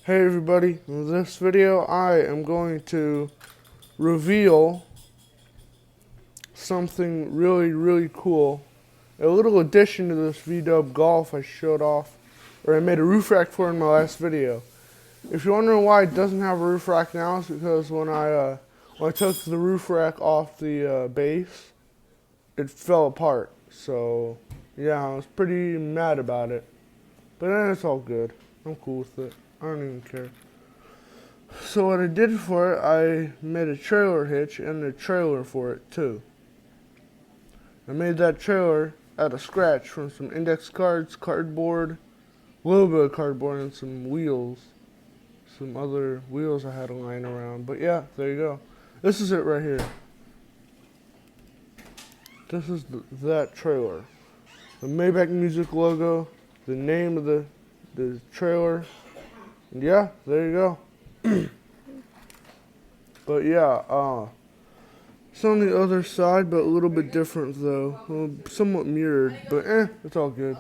Hey everybody, in this video I am going to reveal something really cool. A little addition to this V-Dub Golf I showed off, or I made a roof rack for in my last video. If you're wondering why it doesn't have a roof rack now, it's because when I took the roof rack off the base, it fell apart. So yeah, I was pretty mad about it. But then it's all good. I'm cool with it. I don't even care. So what I did for it, I made a trailer hitch and a trailer for it too. I made that trailer out of scratch from some index cards, cardboard, a little bit of cardboard, and some wheels. Some other wheels I had lying around. But yeah, there you go. This is it right here. This is that trailer. The Maybach Music logo, the name of the trailer, and yeah, there you go. But yeah, it's on the other side, but a little bit different though. Somewhat mirrored, but it's all good.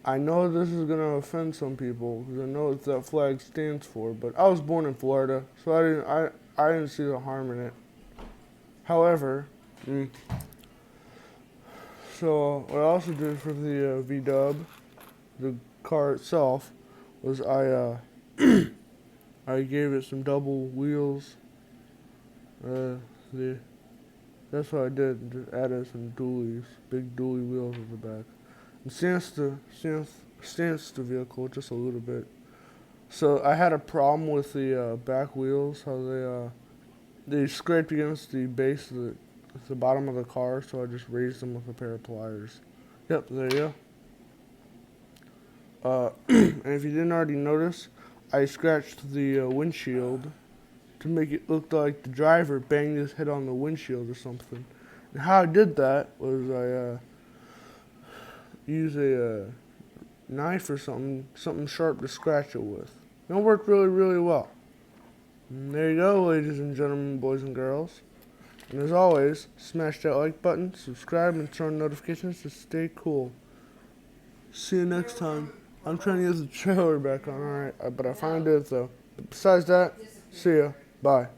I know this is gonna offend some people because I know what that flag stands for, but I was born in Florida, so I didn't see the harm in it. However, so what I also did for the V-Dub, the car itself, was I gave it some double wheels. That's what I did. Just added some dualies, big dually wheels at the back, and stanced the vehicle just a little bit. So I had a problem with the back wheels, how they scraped against the base of the bottom of the car. So I just raised them with a pair of pliers. Yep, there you go. And if you didn't already notice, I scratched the windshield to make it look like the driver banged his head on the windshield or something. And how I did that was I used a knife or something sharp to scratch it with. And it worked really well. And there you go, ladies and gentlemen, boys and girls. And as always, smash that like button, subscribe, and turn on notifications to stay cool. See you next time. I'm trying to get the trailer back on, alright, but I finally did it though. But besides that, see ya. Bye.